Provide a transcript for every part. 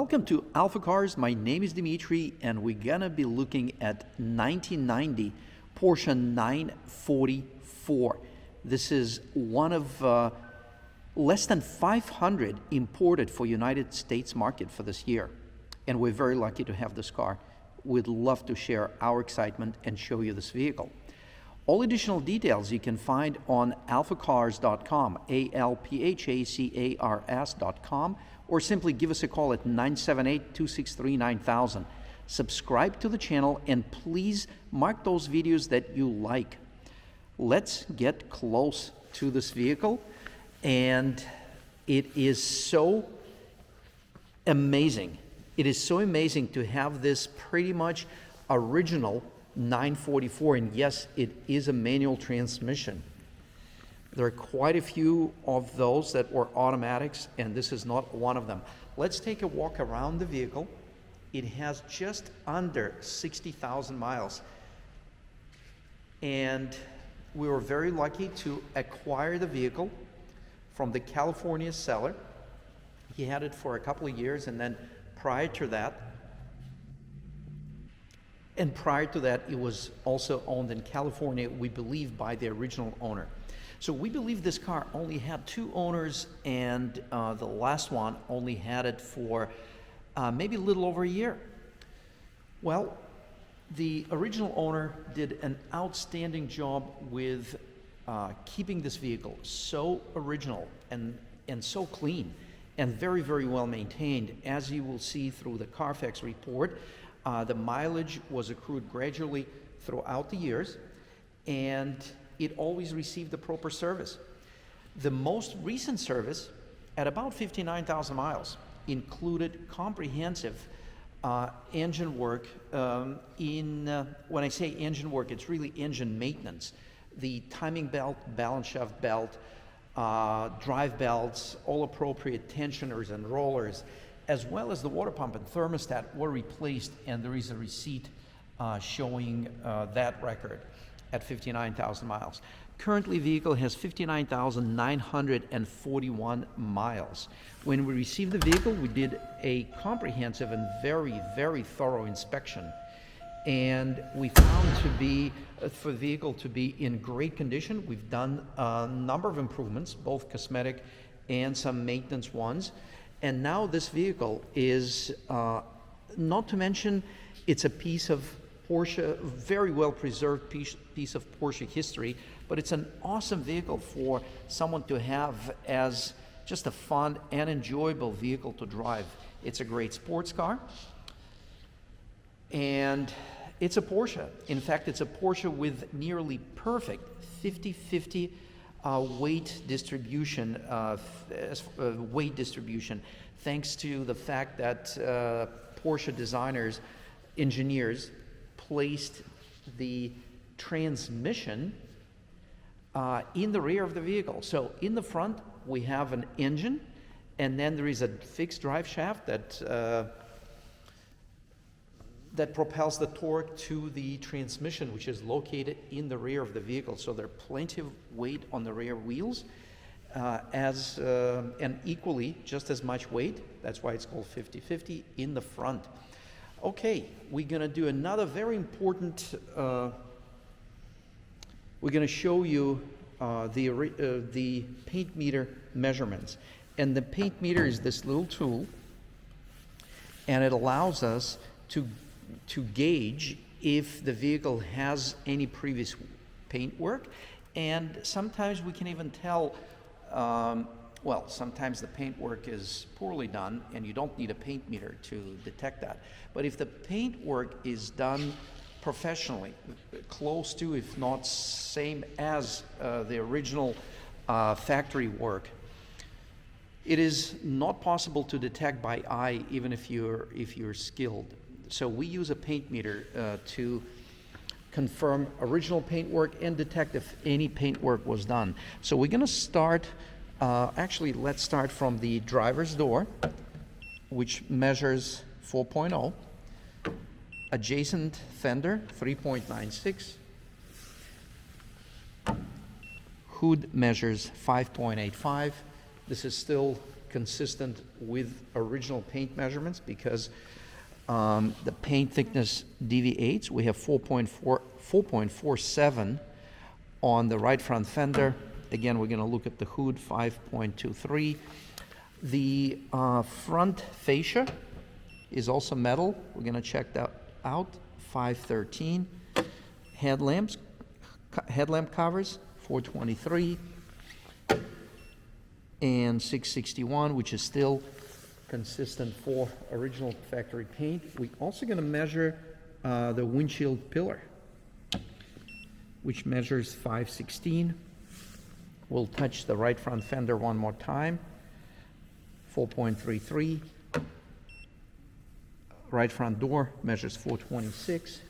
Welcome to AlphaCars. My name is Dimitri, and we're gonna be looking at 1990 Porsche 944. This is one of less than 500 imported for United States market for this year, and we're very lucky to have this car. We'd love to share our excitement and show you this vehicle. All additional details you can find on alphacars.com, ALPHACARS.com, or simply give us a call at 978-263-9000. Subscribe to the channel and please mark those videos that you like. Let's get close to this vehicle, and it is so amazing. It is so amazing to have this pretty much original 944, and yes, it is a manual transmission. There are quite a few of those that were automatics, and this is not one of them. Let's take a walk around the vehicle. It has just under 60,000 miles, and we were very lucky to acquire the vehicle from the California seller. He had it for a couple of years, and then prior to that, it was also owned in California, we believe, by the original owner. So we believe this car only had two owners, and the last one only had it for maybe a little over a year. Well, the original owner did an outstanding job with keeping this vehicle so original and so clean and very, very well maintained. As you will see through the Carfax report, the mileage was accrued gradually throughout the years, and it always received the proper service. The most recent service, at about 59,000 miles, included comprehensive engine work. When I say engine work, it's really engine maintenance. The timing belt, balance shaft belt, drive belts, all appropriate tensioners and rollers, as well as the water pump and thermostat were replaced, and there is a receipt showing that record at 59,000 miles. Currently, the vehicle has 59,941 miles. When we received the vehicle, we did a comprehensive and very, very thorough inspection, and we found for the vehicle to be in great condition. We've done a number of improvements, both cosmetic and some maintenance ones. And now this vehicle is, not to mention, it's a piece of Porsche, very well preserved piece of Porsche history, but it's an awesome vehicle for someone to have as just a fun and enjoyable vehicle to drive. It's a great sports car, and it's a Porsche. In fact, it's a Porsche with nearly perfect 50-50 weight distribution, thanks to the fact that Porsche designers, engineers, placed the transmission in the rear of the vehicle. So in the front, we have an engine, and then there is a fixed drive shaft that propels the torque to the transmission, which is located in the rear of the vehicle. So there's plenty of weight on the rear wheels, and equally just as much weight. That's why it's called 50-50 in the front. Okay, we're gonna do another very important, we're gonna show you the paint meter measurements. And the paint meter is this little tool, and it allows us to gauge if the vehicle has any previous paint work. And sometimes we can even tell, well, sometimes the paint work is poorly done, and you don't need a paint meter to detect that. But if the paint work is done professionally, close to, if not same as the original factory work, it is not possible to detect by eye, even if you're skilled. So we use a paint meter to confirm original paint work and detect if any paint work was done. So we're gonna start, actually let's start from the driver's door, which measures 4.0, adjacent fender 3.96, hood measures 5.85. This is still consistent with original paint measurements because the paint thickness deviates. We have 4.47 on the right front fender. Again, we're going to look at the hood, 5.23. The front fascia is also metal. We're going to check that out, 513. Headlamp covers, 423. And 661, which is still consistent for original factory paint. We're also going to measure the windshield pillar, which measures 516. We'll touch the right front fender one more time, 4.33. Right front door measures 426.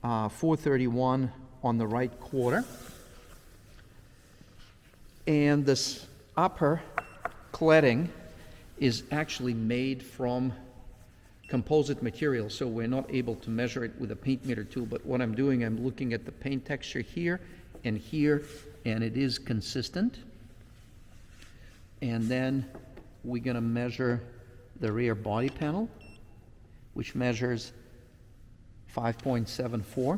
431 on the right quarter. And this upper cladding is actually made from composite material, so we're not able to measure it with a paint meter tool. But what I'm doing, I'm looking at the paint texture here, and it is consistent. And then we're going to measure the rear body panel, which measures 5.74,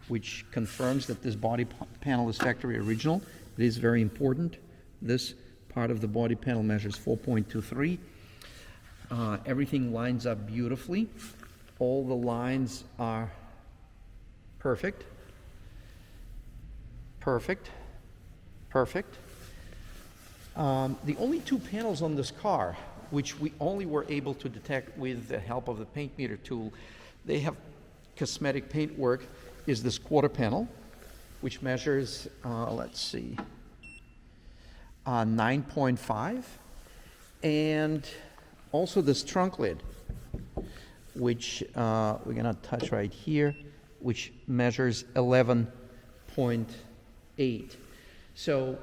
which confirms that this body panel is factory original. It is very important. This part of the body panel measures 4.23. Everything lines up beautifully. All the lines are perfect. Perfect. Perfect. The only two panels on this car, which we only were able to detect with the help of the paint meter tool, they have cosmetic paint work, is this quarter panel, which measures, let's see, 9.5, and also this trunk lid, which we're going to touch right here, which measures 11.8. So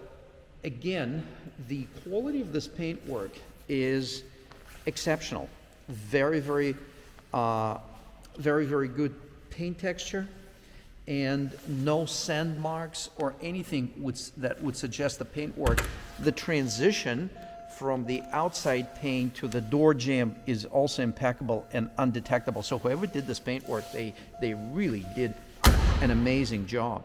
again, the quality of this paint work is exceptional. Very, very good paint texture, and no sand marks or anything that would suggest the paint work. The transition from the outside paint to the door jamb is also impeccable and undetectable. So whoever did this paint work, they really did an amazing job.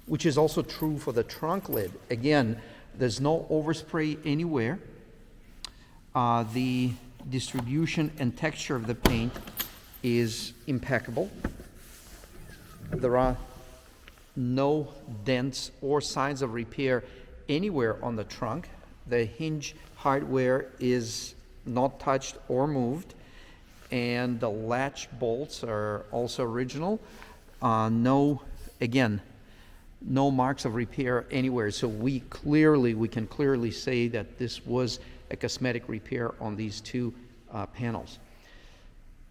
Which is also true for the trunk lid. Again, there's no overspray anywhere. The distribution and texture of the paint is impeccable. There are no dents or signs of repair anywhere on the trunk. The hinge hardware is not touched or moved, and the latch bolts are also original. No marks of repair anywhere. So we can clearly say that this was a cosmetic repair on these two panels.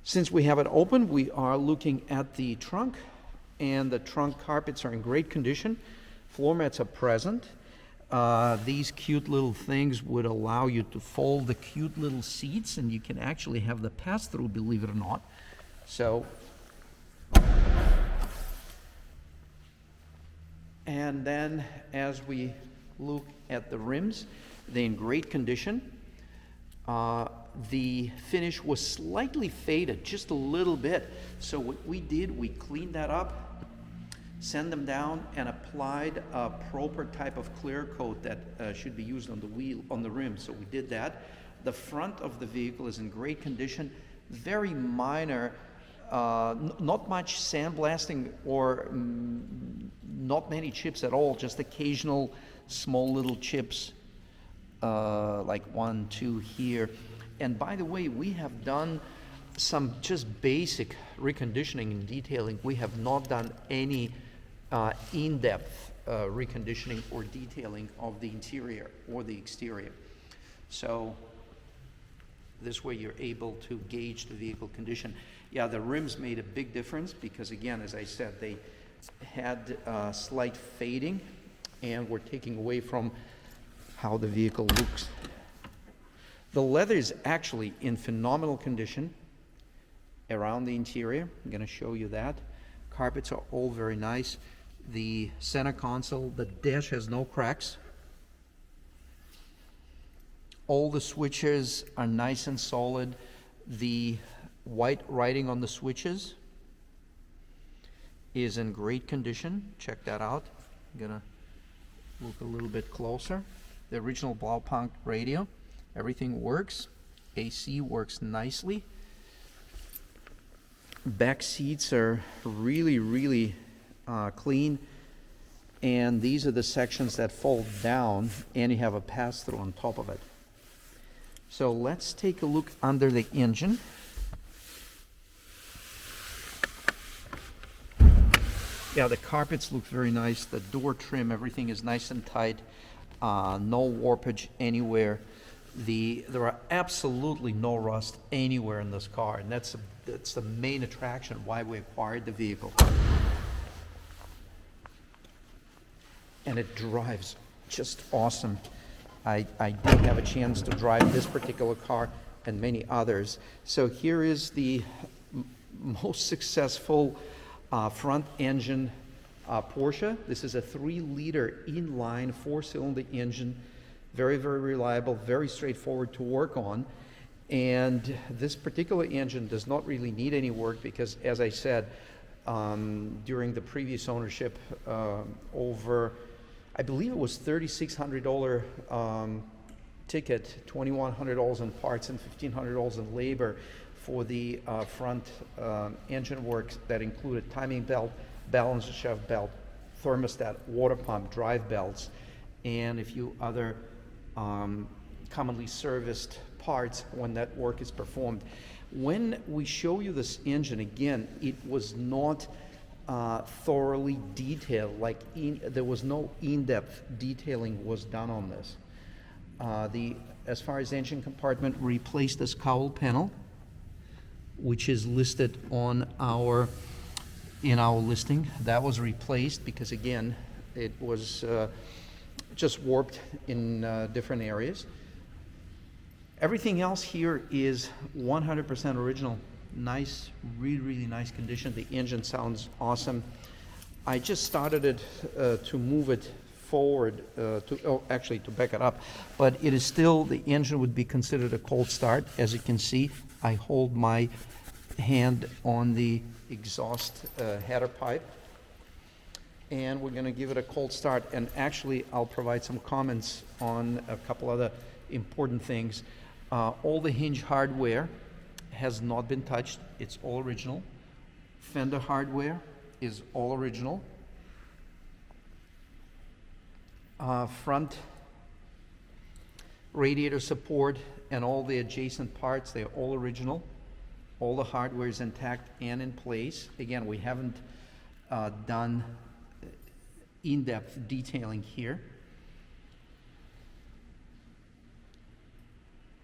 Since we have it open, we are looking at the trunk, and the trunk carpets are in great condition. Floor mats are present. These cute little things would allow you to fold the cute little seats, and you can actually have the pass-through, believe it or not. So, and then as we look at the rims, they're in great condition. The finish was slightly faded, just a little bit. So what we did, we cleaned that up, sent them down, and applied a proper type of clear coat that should be used on the wheel, on the rim. So we did that. The front of the vehicle is in great condition, very minor, not much sandblasting or not many chips at all, just occasional small little chips, like 1, 2 here. And by the way, we have done some just basic reconditioning and detailing. We have not done any in-depth reconditioning or detailing of the interior or the exterior. So this way you're able to gauge the vehicle condition. Yeah, the rims made a big difference because, again, as I said, they had slight fading and were taking away from how the vehicle looks. The leather is actually in phenomenal condition around the interior. I'm going to show you that. Carpets are all very nice. the center console. The dash has no cracks. All the switches are nice and solid. The white writing on the switches is in great condition. Check that out. I'm gonna look a little bit closer. The original Blaupunk radio. Everything works. AC works nicely. Back seats are really clean. And these are the sections that fold down, and you have a pass-through on top of it. So let's take a look under the engine. Yeah, the carpets look very nice. The door trim, everything is nice and tight. No warpage anywhere. There are absolutely no rust anywhere in this car, and that's the main attraction why we acquired the vehicle. And it drives just awesome. I did have a chance to drive this particular car and many others. So here is the most successful front engine Porsche. This is a 3-liter inline 4-cylinder engine. Very reliable, very straightforward to work on. And this particular engine does not really need any work because, as I said, during the previous ownership, I believe it was $3,600 ticket, $2,100 in parts and $1,500 in labor for the front engine works that included timing belt, balancer shaft belt, thermostat, water pump, drive belts, and a few other commonly serviced parts when that work is performed. When we show you this engine, again, it was not thoroughly detailed, there was no in-depth detailing was done on this. As far as engine compartment, we replaced this cowl panel, which is listed on in our listing. That was replaced because, again, it was just warped in different areas. Everything else here is 100% original. Nice, really nice condition. The engine sounds awesome. I just started it to move it forward, actually to back it up, but it is still, the engine would be considered a cold start. As you can see, I hold my hand on the exhaust header pipe, and we're going to give it a cold start. And actually, I'll provide some comments on a couple other important things. All the hinge hardware has not been touched. It's all original. Fender hardware is all original. Front radiator support and all the adjacent parts, they're all original. All the hardware is intact and in place. Again, we haven't done in-depth detailing here.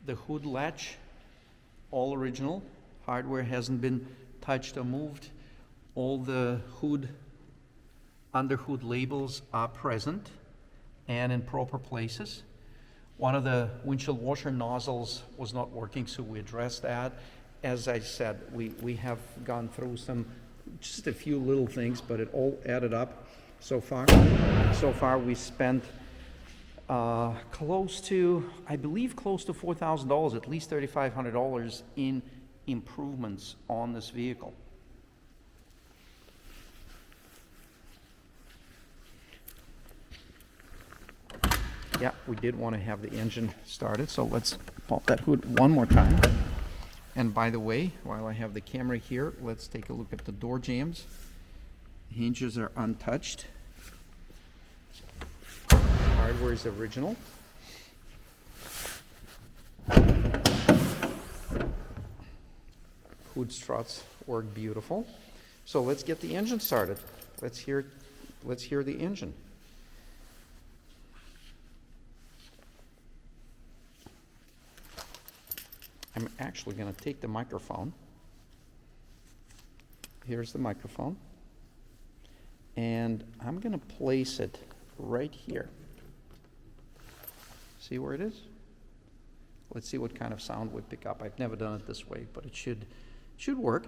The hood latch, all original. Hardware hasn't been touched or moved. All the under hood labels are present and in proper places. One of the windshield washer nozzles was not working, so we addressed that. As I said, we have gone through just a few little things, but it all added up so far. So far we spent close to $4,000, at least $3,500 in improvements on this vehicle. Yeah, we did want to have the engine started, so let's pop that hood one more time. And by the way, while I have the camera here, let's take a look at the door jambs. Hinges are untouched. Hardware is original. Hood struts work beautiful. So let's get the engine started. Let's hear the engine. I'm actually going to take the microphone. Here's the microphone. And I'm going to place it right here. See where it is? Let's see what kind of sound we pick up. I've never done it this way, but it should work.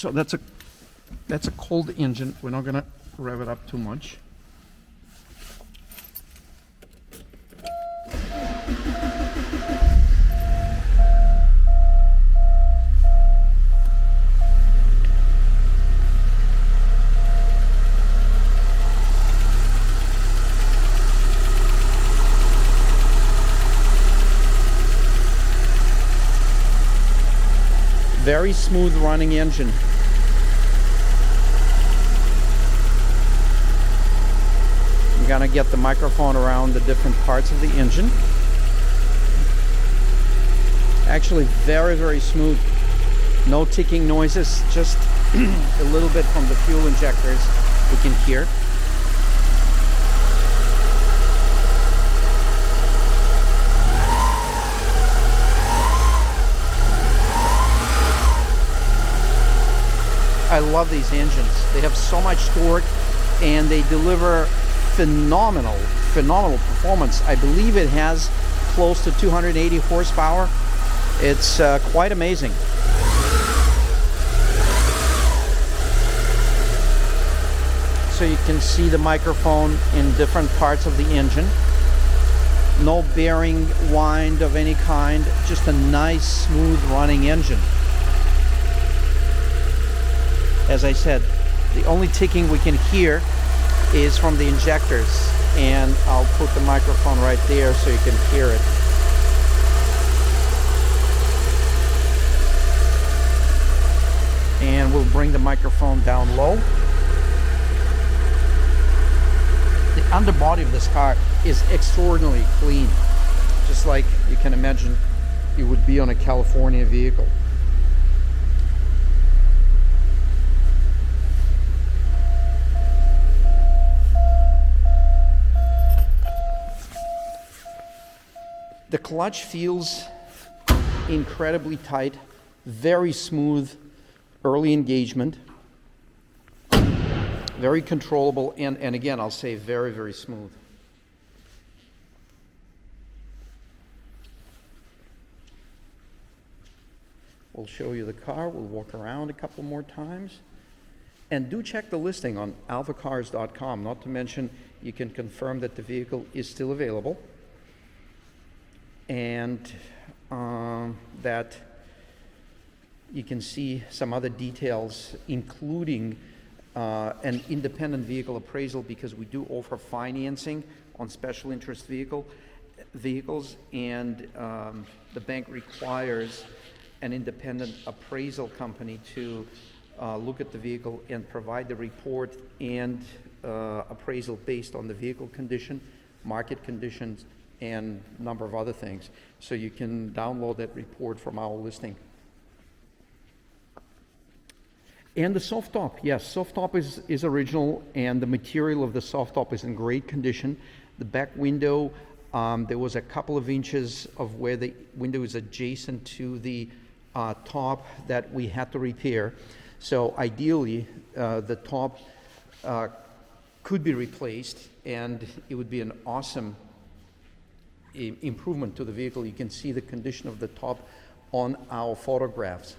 So that's a cold engine. We're not gonna rev it up too much. Very smooth running engine. I'm gonna get the microphone around the different parts of the engine. Actually very, very smooth. No ticking noises, just a little bit from the fuel injectors we can hear. I love these engines. They have so much torque and they deliver phenomenal performance. I believe it has close to 280 horsepower. It's quite amazing. So you can see the microphone in different parts of the engine. No bearing wind of any kind, just a nice smooth running engine. As I said, the only ticking we can hear is from the injectors, and I'll put the microphone right there so you can hear it. And we'll bring the microphone down low. The underbody of this car is extraordinarily clean, just like you can imagine it would be on a California vehicle. The clutch feels incredibly tight, very smooth early engagement, very controllable, and again, I'll say very, very smooth. We'll show you the car, we'll walk around a couple more times. And do check the listing on AlphaCars.com, not to mention you can confirm that the vehicle is still available. And that you can see some other details, including an independent vehicle appraisal, because we do offer financing on special interest vehicles, and the bank requires an independent appraisal company to look at the vehicle and provide the report and appraisal based on the vehicle condition, market conditions, and a number of other things. So you can download that report from our listing. And the soft top, yes, soft top is original, and the material of the soft top is in great condition. The back window, there was a couple of inches of where the window is adjacent to the top that we had to repair. So ideally, the top could be replaced, and it would be an awesome improvement to the vehicle. You can see the condition of the top on our photographs.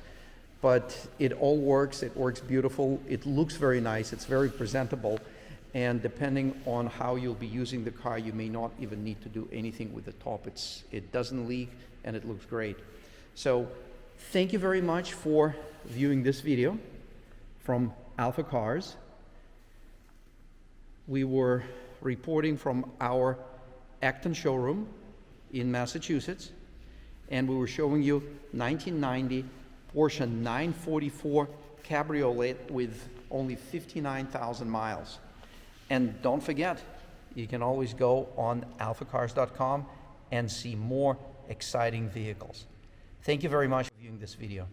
But it all works, it works beautiful, it looks very nice, it's very presentable, and depending on how you'll be using the car, you may not even need to do anything with the top. It doesn't leak and it looks great. So thank you very much for viewing this video from AlphaCars. We were reporting from our Acton showroom in Massachusetts, and we were showing you 1990 Porsche 944 Cabriolet with only 59,000 miles. And don't forget, you can always go on alphacars.com and see more exciting vehicles. Thank you very much for viewing this video.